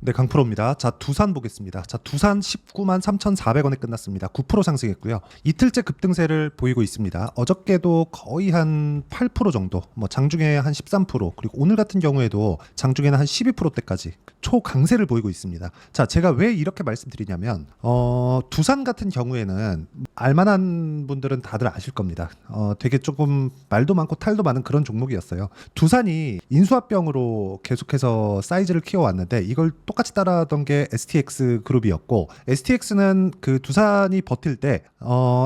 네, 강프로입니다. 자, 두산 보겠습니다. 자, 두산 19만 3,400원에 끝났습니다. 9% 상승했고요. 이틀째 급등세를 보이고 있습니다. 어저께도 거의 한 8% 정도, 뭐 장중에 한 13%, 그리고 오늘 같은 경우에도 장중에는 한 12%대까지 초강세를 보이고 있습니다. 자, 제가 왜 이렇게 말씀드리냐면 두산 같은 경우에는 알만한 분들은 다들 아실 겁니다. 되게 조금 말도 많고 탈도 많은 그런 종목이었어요. 두산이 인수합병으로 계속해서 사이즈를 키워왔는데 이걸 똑같이 따라하던 게 STX 그룹이었고, STX는 그 두산이 버틸 때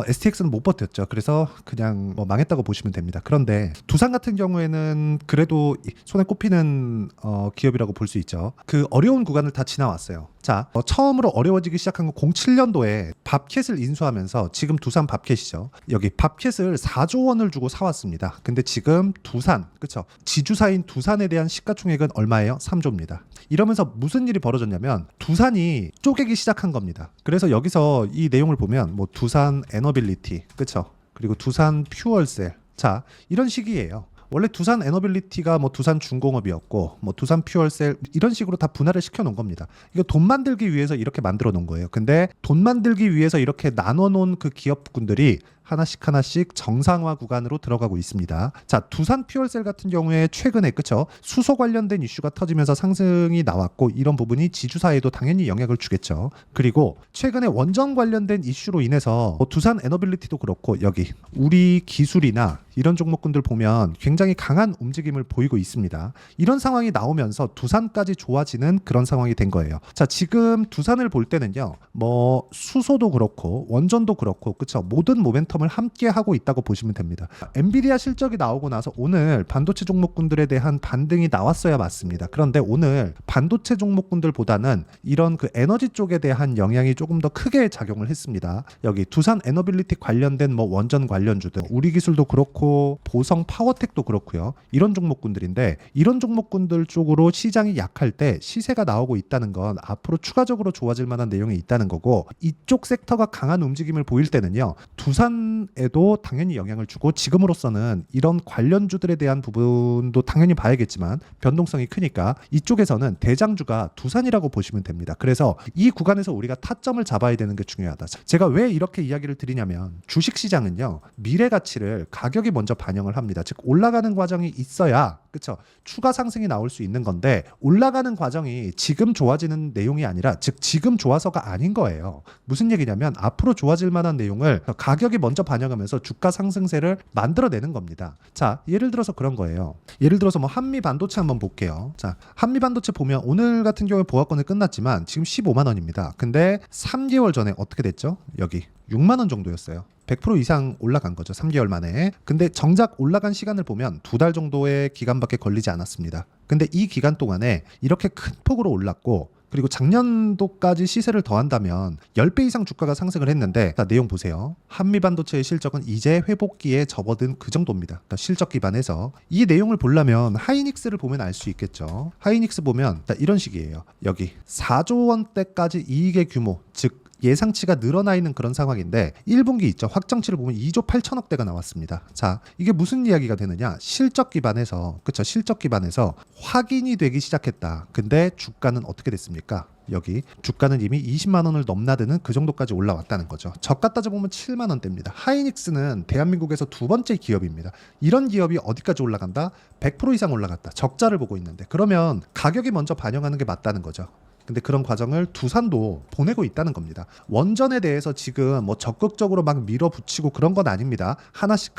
STX는 못 버텼죠. 그래서 그냥 뭐 망했다고 보시면 됩니다. 그런데 두산 같은 경우에는 그래도 손에 꼽히는 기업이라고 볼 수 있죠. 그 어려운 구간을 다 지나왔어요. 자, 처음으로 어려워지기 시작한 건 07년도에 밥캣을 인수하면서, 지금 두산 밥캣이죠. 여기 밥캣을 4조 원을 주고 사왔습니다. 근데 지금 두산, 그쵸? 지주사인 두산에 대한 시가총액은 얼마예요? 3조입니다. 이러면서 무슨 일이 벌어졌냐면 두산이 쪼개기 시작한 겁니다. 그래서 여기서 이 내용을 보면 뭐 두산 에너빌리티, 그쵸? 그리고 두산 퓨얼셀, 자, 이런 식이에요. 원래 두산 에너빌리티가 뭐 두산 중공업이었고, 뭐 두산 퓨얼셀 이런 식으로 다 분할을 시켜 놓은 겁니다. 이거 돈 만들기 위해서 이렇게 만들어 놓은 거예요. 근데 돈 만들기 위해서 이렇게 나눠 놓은 그 기업군들이 하나씩 정상화 구간으로 들어가고 있습니다. 자, 두산 퓨얼셀 같은 경우에 최근에, 그쵸? 수소 관련된 이슈가 터지면서 상승이 나왔고, 이런 부분이 지주사에도 당연히 영향을 주겠죠. 그리고 최근에 원전 관련된 이슈로 인해서 두산 에너빌리티도 그렇고, 여기 우리 기술이나 이런 종목군들 보면 굉장히 강한 움직임을 보이고 있습니다. 이런 상황이 나오면서 두산까지 좋아지는 그런 상황이 된 거예요. 자, 지금 두산을 볼 때는요, 뭐 수소도 그렇고 원전도 그렇고, 그쵸? 모든 모멘텀을 함께 하고 있다고 보시면 됩니다. 엔비디아 실적이 나오고 나서 오늘 반도체 종목군들에 대한 반등이 나왔어야 맞습니다. 그런데 오늘 반도체 종목군들보다는 이런 그 에너지 쪽에 대한 영향이 조금 더 크게 작용을 했습니다. 여기 두산 에너빌리티 관련된 뭐 원전 관련주들, 우리 기술도 그렇고 보성 파워텍도 그렇고요. 이런 종목군들인데, 이런 종목군들 쪽으로 시장이 약할 때 시세가 나오고 있다는 건 앞으로 추가적으로 좋아질 만한 내용이 있다는 거고, 이쪽 섹터가 강한 움직임을 보일 때는요, 두산에도 당연히 영향을 주고, 지금으로서는 이런 관련주들에 대한 부분도 당연히 봐야겠지만 변동성이 크니까 이쪽에서는 대장주가 두산이라고 보시면 됩니다. 그래서 이 구간에서 우리가 타점을 잡아야 되는 게 중요하다. 제가 왜 이렇게 이야기를 드리냐면, 주식시장은요, 미래 가치를 가격이 먼저 반영을 합니다. 즉 올라가는 과정이 있어야, 그쵸? 추가 상승이 나올 수 있는 건데, 올라가는 과정이 지금 좋아지는 내용이 아니라, 즉 지금 좋아서가 아닌 거예요. 무슨 얘기냐면, 앞으로 좋아질 만한 내용을 가격이 먼저 반영하면서 주가 상승세를 만들어내는 겁니다. 자, 예를 들어서 그런 거예요. 예를 들어서 뭐 한미 반도체 한번 볼게요. 자, 한미 반도체 보면 오늘 같은 경우에 보합권이 끝났지만 지금 15만 원입니다. 근데 3개월 전에 어떻게 됐죠? 여기 6만 원 정도였어요. 100% 이상 올라간 거죠. 3개월 만에. 근데 정작 올라간 시간을 보면 2달 정도의 기간밖에 걸리지 않았습니다. 근데 이 기간 동안에 이렇게 큰 폭으로 올랐고, 그리고 작년도까지 시세를 더한다면 10배 이상 주가가 상승을 했는데, 자, 내용 보세요. 한미반도체의 실적은 이제 회복기에 접어든 그 정도입니다. 그러니까 실적 기반에서 이 내용을 보려면 하이닉스를 보면 알 수 있겠죠. 하이닉스 보면 자, 이런 식이에요. 여기 4조 원대까지 이익의 규모, 즉 예상치가 늘어나 있는 그런 상황인데 1분기 있죠. 확정치를 보면 2조 8천억대가 나왔습니다. 자, 이게 무슨 이야기가 되느냐? 실적 기반에서, 그쵸? 실적 기반에서 확인이 되기 시작했다. 근데 주가는 어떻게 됐습니까? 여기 주가는 이미 20만 원을 넘나드는 그 정도까지 올라왔다는 거죠. 저가 따져보면 7만 원대입니다. 하이닉스는 대한민국에서 두 번째 기업입니다. 이런 기업이 어디까지 올라간다? 100% 이상 올라갔다. 적자를 보고 있는데, 그러면 가격이 먼저 반영하는 게 맞다는 거죠. 근데 그런 과정을 두산도 보내고 있다는 겁니다. 원전에 대해서 지금 뭐 적극적으로 막 밀어붙이고 그런 건 아닙니다. 하나씩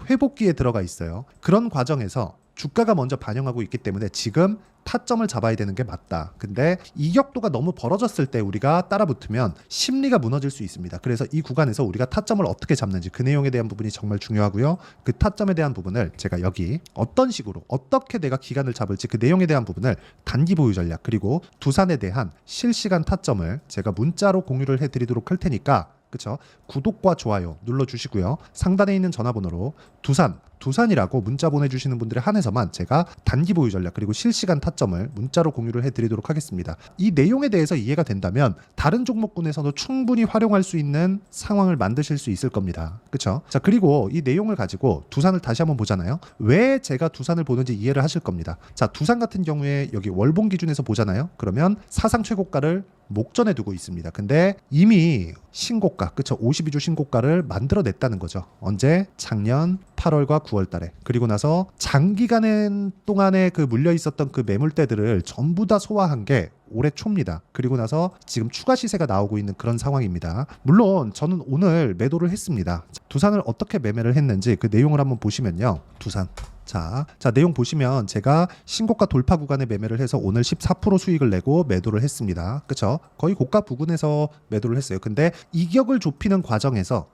회복기에 들어가 있어요. 그런 과정에서 주가가 먼저 반영하고 있기 때문에 지금 타점을 잡아야 되는 게 맞다. 근데 이격도가 너무 벌어졌을 때 우리가 따라붙으면 심리가 무너질 수 있습니다. 그래서 이 구간에서 우리가 타점을 어떻게 잡는지, 그 내용에 대한 부분이 정말 중요하고요. 그 타점에 대한 부분을 제가 여기 어떤 식으로 어떻게 내가 기간을 잡을지, 그 내용에 대한 부분을 단기 보유 전략, 그리고 두산에 대한 실시간 타점을 제가 문자로 공유를 해드리도록 할 테니까, 그쵸? 구독과 좋아요 눌러주시고요. 상단에 있는 전화번호로 두산 두산이라고 문자 보내주시는 분들에 한해서만 제가 단기 보유 전략 그리고 실시간 타점을 문자로 공유를 해드리도록 하겠습니다. 이 내용에 대해서 이해가 된다면 다른 종목군에서도 충분히 활용할 수 있는 상황을 만드실 수 있을 겁니다. 그렇죠? 자, 그리고 이 내용을 가지고 두산을 다시 한번 보잖아요. 왜 제가 두산을 보는지 이해를 하실 겁니다. 자, 두산 같은 경우에 여기 월봉 기준에서 보잖아요. 그러면 사상 최고가를 목전에 두고 있습니다. 근데 이미 신고가, 그쵸? 52주 신고가를 만들어냈다는 거죠. 언제? 작년 8월과 9월 달에. 그리고 나서 장기간 동안에 그 물려 있었던 그 매물대들을 전부 다 소화한 게 올해 초입니다. 그리고 나서 지금 추가 시세가 나오고 있는 그런 상황입니다. 물론 저는 오늘 매도를 했습니다. 두산을 어떻게 매매를 했는지 그 내용을 한번 보시면요. 두산. 자, 내용 보시면 제가 신고가 돌파 구간에 매매를 해서 오늘 14% 수익을 내고 매도를 했습니다. 그렇죠? 거의 고가 부근에서 매도를 했어요. 근데 이격을 좁히는 과정에서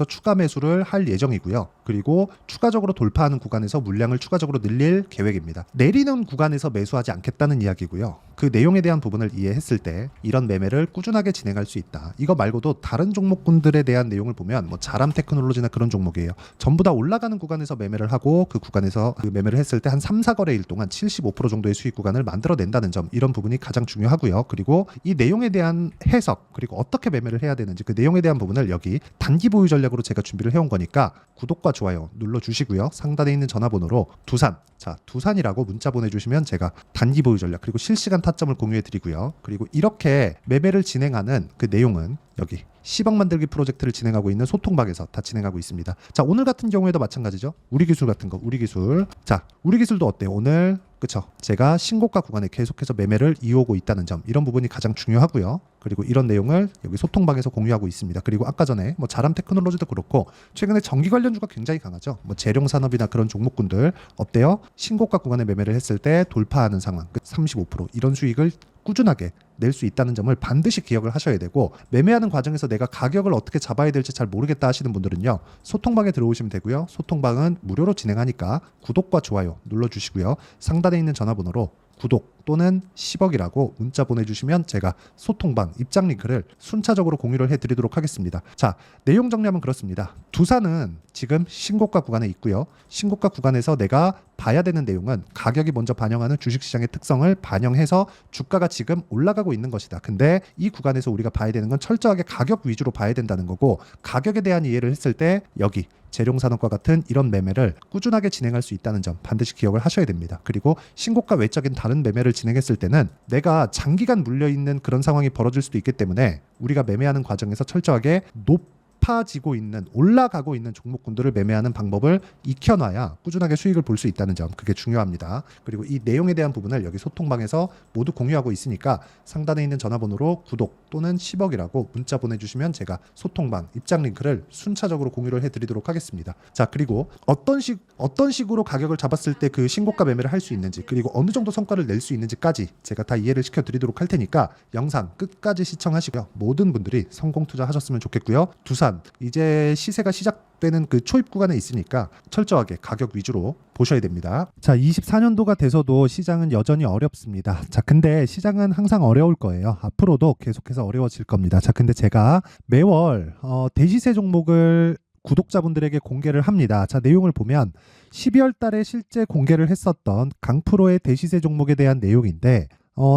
추가 매수를 할 예정이고요. 그리고 추가적으로 돌파하는 구간에서 물량을 추가적으로 늘릴 계획입니다. 내리는 구간에서 매수하지 않겠다는 이야기고요. 그 내용에 대한 부분을 이해했을 때 이런 매매를 꾸준하게 진행할 수 있다. 이거 말고도 다른 종목군들에 대한 내용을 보면 뭐 자람 테크놀로지나 그런 종목이에요. 전부 다 올라가는 구간에서 매매를 하고 그 구간에서 그 매매를 했을 때 한 3, 4거래일 동안 75% 정도의 수익 구간을 만들어낸다는 점, 이런 부분이 가장 중요하고요. 그리고 이 내용에 대한 해석, 그리고 어떻게 매매를 해야 되는지 그 내용에 대한 부분을 여기 단기 보유 전략으로 제가 준비를 해온 거니까 구독과 좋아요 눌러주시고요. 상단에 있는 전화번호로 두산, 자, 두산이라고 문자 보내주시면 제가 단기 보유 전략 그리고 실시간 타점을 공유해드리고요. 그리고 이렇게 매매를 진행하는 그 내용은 여기 10억 만들기 프로젝트를 진행하고 있는 소통방에서 다 진행하고 있습니다. 자, 오늘 같은 경우에도 마찬가지죠. 우리 기술 같은 거, 우리 기술. 자, 우리 기술도 어때요? 오늘 그쵸? 제가 신고가 구간에 계속해서 매매를 이어오고 있다는 점, 이런 부분이 가장 중요하고요. 그리고 이런 내용을 여기 소통방에서 공유하고 있습니다. 그리고 아까 전에 뭐 자람 테크놀로지도 그렇고 최근에 전기 관련주가 굉장히 강하죠. 뭐 재룡 산업이나 그런 종목군들 어때요? 신고가 구간에 매매를 했을 때 돌파하는 상황, 35% 이런 수익을 꾸준하게 낼 수 있다는 점을 반드시 기억을 하셔야 되고, 매매하는 과정에서 내가 가격을 어떻게 잡아야 될지 잘 모르겠다 하시는 분들은요, 소통방에 들어오시면 되고요. 소통방은 무료로 진행하니까 구독과 좋아요 눌러주시고요. 상단에 있는 전화번호로 구독 또는 10억이라고 문자 보내주시면 제가 소통방 입장 링크를 순차적으로 공유를 해드리도록 하겠습니다. 자, 내용 정리하면 그렇습니다. 두산은 지금 신고가 구간에 있고요. 신고가 구간에서 내가 봐야 되는 내용은 가격이 먼저 반영하는 주식시장의 특성을 반영해서 주가가 지금 올라가고 있는 것이다. 근데 이 구간에서 우리가 봐야 되는 건 철저하게 가격 위주로 봐야 된다는 거고, 가격에 대한 이해를 했을 때 여기 재룡산업과 같은 이런 매매를 꾸준하게 진행할 수 있다는 점 반드시 기억을 하셔야 됩니다. 그리고 신고가 외적인 다른 매매를 진행했을 때는 내가 장기간 물려있는 그런 상황이 벌어질 수도 있기 때문에 우리가 매매하는 과정에서 철저하게 높아지고 있는, 올라가고 있는 종목군들을 매매하는 방법을 익혀놔야 꾸준하게 수익을 볼 수 있다는 점, 그게 중요합니다. 그리고 이 내용에 대한 부분을 여기 소통방에서 모두 공유하고 있으니까 상단에 있는 전화번호로 구독 또는 10억이라고 문자 보내주시면 제가 소통방 입장 링크를 순차적으로 공유를 해드리도록 하겠습니다. 자, 그리고 어떤 식으로 가격을 잡았을 때 그 신고가 매매를 할 수 있는지, 그리고 어느 정도 성과를 낼 수 있는지까지 제가 다 이해를 시켜드리도록 할 테니까 영상 끝까지 시청하시고요. 모든 분들이 성공 투자하셨으면 좋겠고요. 두산 이제 시세가 시작되는 그 초입 구간에 있으니까 철저하게 가격 위주로 보셔야 됩니다. 자, 24년도가 돼서도 시장은 여전히 어렵습니다. 자, 근데 시장은 항상 어려울 거예요. 앞으로도 계속해서 어려워질 겁니다. 자, 근데 제가 매월 대시세 종목을 구독자분들에게 공개를 합니다. 자, 내용을 보면 12월 달에 실제 공개를 했었던 강프로의 대시세 종목에 대한 내용인데,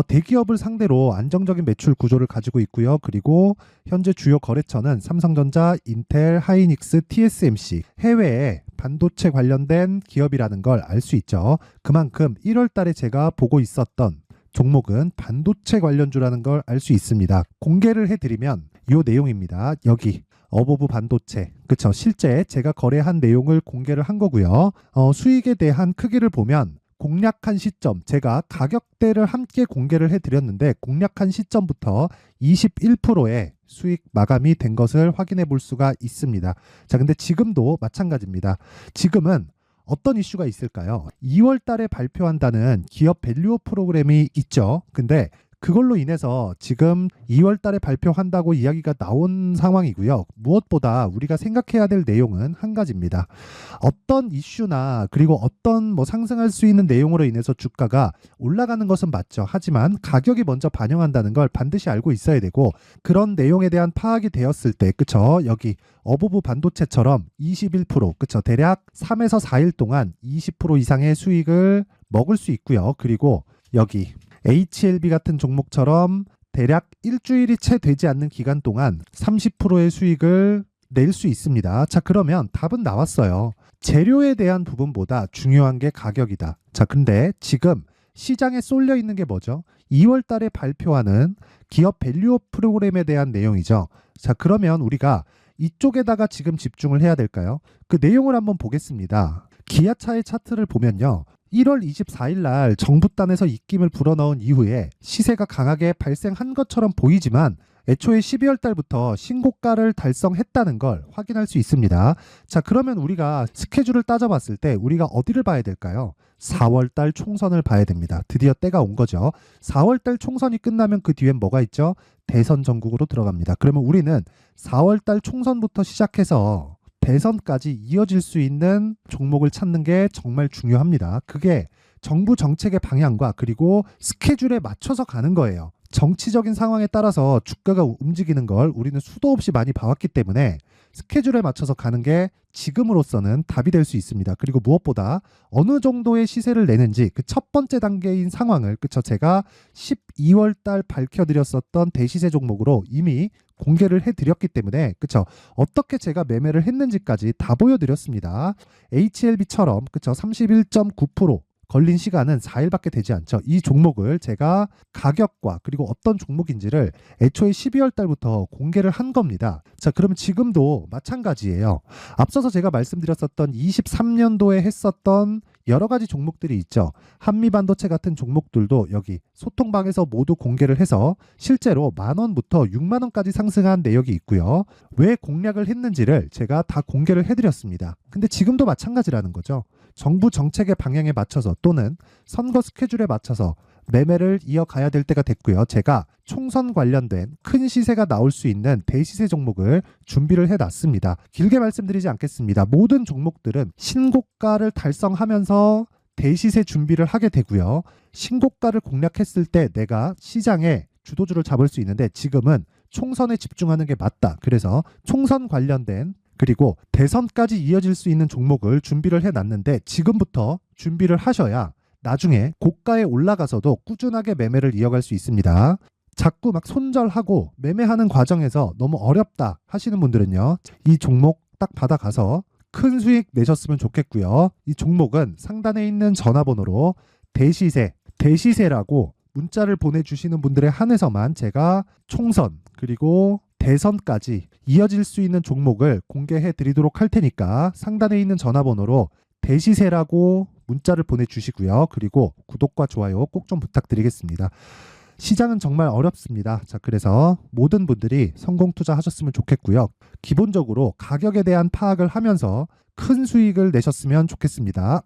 대기업을 상대로 안정적인 매출 구조를 가지고 있고요. 그리고 현재 주요 거래처는 삼성전자, 인텔, 하이닉스, TSMC, 해외에 반도체 관련된 기업이라는 걸 알 수 있죠. 그만큼 1월 달에 제가 보고 있었던 종목은 반도체 관련주라는 걸 알 수 있습니다. 공개를 해드리면 이 내용입니다. 여기 어보브 반도체, 그쵸? 실제 제가 거래한 내용을 공개를 한 거고요. 수익에 대한 크기를 보면 공략한 시점, 제가 가격대를 함께 공개를 해드렸는데 공략한 시점부터 21%의 수익 마감이 된 것을 확인해 볼 수가 있습니다. 자, 근데 지금도 마찬가지입니다. 지금은 어떤 이슈가 있을까요? 2월 달에 발표한다는 기업 밸류업 프로그램이 있죠. 근데 그걸로 인해서 지금 2월 달에 발표한다고 이야기가 나온 상황이고요. 무엇보다 우리가 생각해야 될 내용은 한 가지입니다. 어떤 이슈나 그리고 어떤 뭐 상승할 수 있는 내용으로 인해서 주가가 올라가는 것은 맞죠. 하지만 가격이 먼저 반영한다는 걸 반드시 알고 있어야 되고, 그런 내용에 대한 파악이 되었을 때, 그쵸? 여기 어부부 반도체처럼 21%, 그쵸? 대략 3에서 4일 동안 20% 이상의 수익을 먹을 수 있고요. 그리고 여기 HLB 같은 종목처럼 대략 일주일이 채 되지 않는 기간 동안 30%의 수익을 낼 수 있습니다. 자, 그러면 답은 나왔어요. 재료에 대한 부분보다 중요한 게 가격이다. 자, 근데 지금 시장에 쏠려 있는 게 뭐죠? 2월 달에 발표하는 기업 밸류업 프로그램에 대한 내용이죠. 자, 그러면 우리가 이쪽에다가 지금 집중을 해야 될까요? 그 내용을 한번 보겠습니다. 기아차의 차트를 보면요. 1월 24일 날 정부단에서 입김을 불어넣은 이후에 시세가 강하게 발생한 것처럼 보이지만 애초에 12월 달부터 신고가를 달성했다는 걸 확인할 수 있습니다. 자, 그러면 우리가 스케줄을 따져봤을 때 우리가 어디를 봐야 될까요? 4월 달 총선을 봐야 됩니다. 드디어 때가 온 거죠. 4월 달 총선이 끝나면 그 뒤엔 뭐가 있죠? 대선 전국으로 들어갑니다. 그러면 우리는 4월 달 총선부터 시작해서 대선까지 이어질 수 있는 종목을 찾는 게 정말 중요합니다. 그게 정부 정책의 방향과 그리고 스케줄에 맞춰서 가는 거예요. 정치적인 상황에 따라서 주가가 움직이는 걸 우리는 수도 없이 많이 봐왔기 때문에 스케줄에 맞춰서 가는 게 지금으로서는 답이 될 수 있습니다. 그리고 무엇보다 어느 정도의 시세를 내는지 그 첫 번째 단계인 상황을, 그쵸, 제가 12월 달 밝혀드렸었던 대시세 종목으로 이미 공개를 해드렸기 때문에, 그쵸, 어떻게 제가 매매를 했는지까지 다 보여드렸습니다. HLB처럼, 그쵸, 31.9% 걸린 시간은 4일밖에 되지 않죠. 이 종목을 제가 가격과 그리고 어떤 종목인지를 애초에 12월 달부터 공개를 한 겁니다. 자, 그러면 지금도 마찬가지예요. 앞서서 제가 말씀드렸었던 23년도에 했었던 여러 가지 종목들이 있죠. 한미반도체 같은 종목들도 여기 소통방에서 모두 공개를 해서 실제로 10,000원부터 60,000원까지 상승한 내역이 있고요. 왜 공략을 했는지를 제가 다 공개를 해드렸습니다. 근데 지금도 마찬가지라는 거죠. 정부 정책의 방향에 맞춰서 또는 선거 스케줄에 맞춰서 매매를 이어가야 될 때가 됐고요. 제가 총선 관련된 큰 시세가 나올 수 있는 대시세 종목을 준비를 해놨습니다. 길게 말씀드리지 않겠습니다. 모든 종목들은 신고가를 달성하면서 대시세 준비를 하게 되고요. 신고가를 공략했을 때 내가 시장에 주도주를 잡을 수 있는데 지금은 총선에 집중하는 게 맞다. 그래서 총선 관련된 그리고 대선까지 이어질 수 있는 종목을 준비를 해놨는데 지금부터 준비를 하셔야 나중에 고가에 올라가서도 꾸준하게 매매를 이어갈 수 있습니다. 자꾸 막 손절하고 매매하는 과정에서 너무 어렵다 하시는 분들은요, 이 종목 딱 받아가서 큰 수익 내셨으면 좋겠고요. 이 종목은 상단에 있는 전화번호로 대시세라고 문자를 보내주시는 분들에 한해서만 제가 총선 그리고 대선까지 이어질 수 있는 종목을 공개해 드리도록 할 테니까 상단에 있는 전화번호로 대시세라고 문자를 보내주시고요. 그리고 구독과 좋아요 꼭 좀 부탁드리겠습니다. 시장은 정말 어렵습니다. 자, 그래서 모든 분들이 성공 투자하셨으면 좋겠고요. 기본적으로 가격에 대한 파악을 하면서 큰 수익을 내셨으면 좋겠습니다.